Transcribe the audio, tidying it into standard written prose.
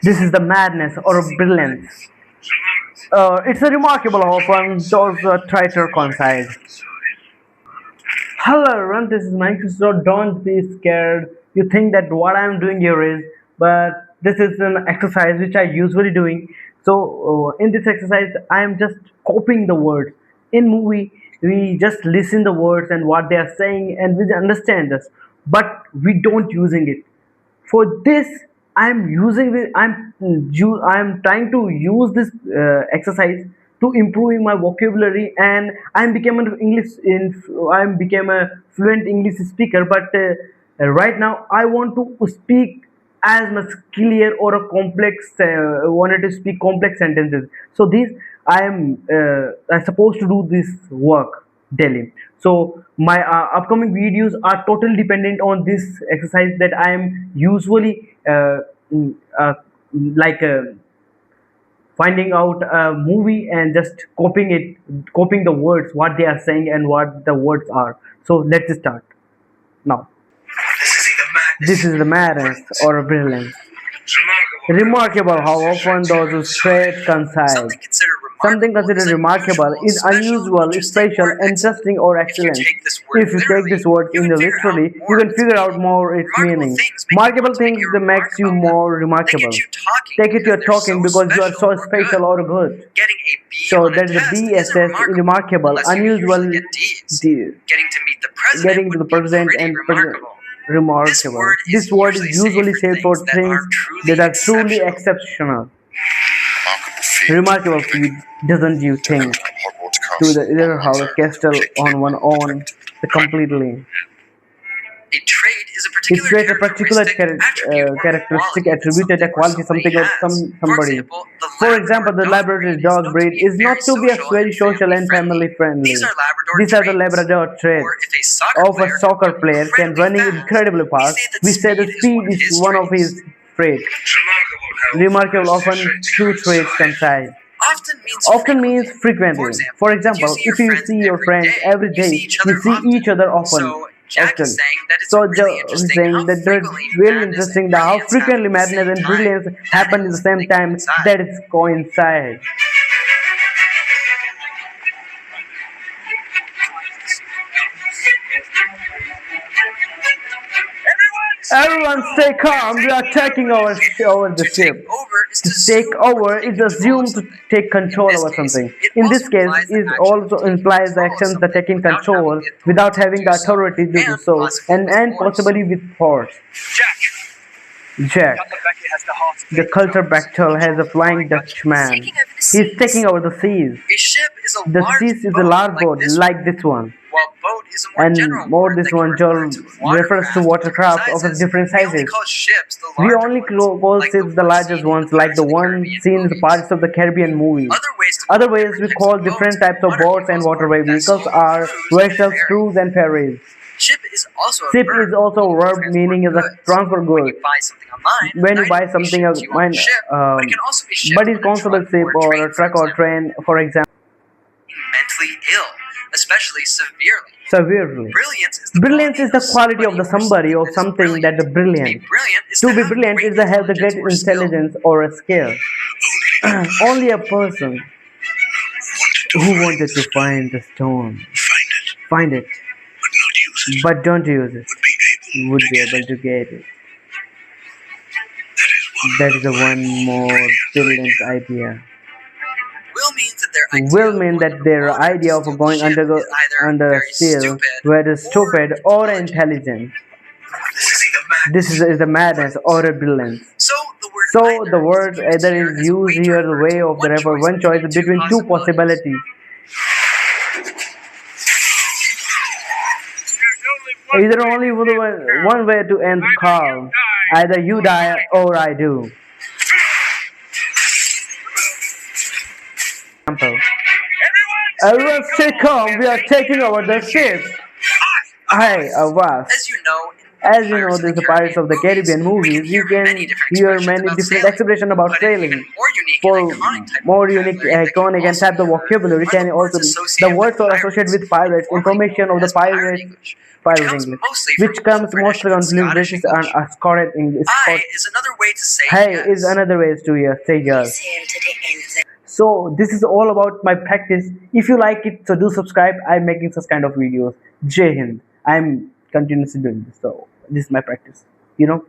This is the madness or brilliance. It's a remarkable how often those traitor coincide. Hello everyone, this is Mike. So don't be scared. You think that what I'm doing here is, but this is an exercise which I usually doing. So in this exercise, I am just copying the words. In movie, we just listen the words and what they are saying, and we understand this, but we don't using it. For this, I'm trying to use this exercise to improving my vocabulary, and I'm became a fluent English speaker. But right now I want to speak as much clear or a complex wanted to speak complex sentences. So this I'm supposed to do this work daily. So my upcoming videos are totally dependent on this exercise that I am usually mm, uh, like finding out a movie and just copying the words, what they are saying and what the words are. So let's start now. This is the madness or brilliance. Remarkable how often those who straight coincide. Something considered remarkable is unusual, special, interesting, or excellent. If you take this word in the literally, you can figure out more its meaning. Remarkable things that makes you more remarkable. Take it you're talking because you are so special or good. So that is the BSS remarkable, unusual, getting to the present and remarkable. This word is usually said for things that are truly exceptional. Remarkable feat, doesn't you think? To the other house castle on one own the completely. It creates a particular characteristic attributed a quality something or somebody. For example, the Labrador dog breed is not to be a very social and family friendly. These are the Labrador traits of a soccer player can running incredibly fast. We say the speed is one of his traits. Remarkable often two traits coincide. Often means frequently. For example, if you see your friends every day, you see each other often. So he's saying that it's really interesting that how frequently madness and brilliance happen at the same time, that is coincide. Everyone stay calm, we are taking over the ship. To take over is assumed to take control over something. In this case, it also implies the actions that taking control without having the authority to do so, and possibly with force. Jack, the culture battle has a flying Dutchman. He's taking over the seas. The seas is a large boat like this one. And more this one Joel refers to watercraft of different sizes. We only call ships the largest ones like the one seen in the Pirates of the Caribbean movie. Other ways we call different types of boats and waterway vehicles are vessels, cruise and ferries. Ship is also a verb meaning is a transfer good. When you buy something online, but it's constable ship or a truck or train, for example. Mentally ill, especially severely. Brilliance is the quality of the somebody or something that the brilliant. To be brilliant is to have the great intelligence or a skill. Only a person who wanted to find the stone, find it, but don't use it, would be able to get it. That is the one more brilliant idea. Will mean that their idea of going under steel, whether stupid or intelligent. This is the madness or a brilliance. So the word either is used here the way of the refer one choice between two possibilities. Either only one way to end the call. Either you die or I do. Everyone stay calm, we are taking over the ship. Hi, Avas. As you know, in As you know, Pirates of the there's the Pirates Caribbean of the movies, Caribbean we can movies. hear You many can different hear expressions many about different sailing, expressions about but an even sailing. more unique and For iconic type of more unique, vocabulary that can iconic, and also type be the heard vocabulary are the can words also be the associated with words are associated pirates, with pirates, formerly information known of the as pirate pirates, English, which pirate comes English, mostly from which Old comes British mostly and on fluent Scottish British and English. Scottish English. I is another way to say Hey is yes. another way to say yes. So this is all about my practice. If you like it, so do subscribe. I'm making such kind of videos. Jai Hind. I'm continuously doing this. So this is my practice. You know.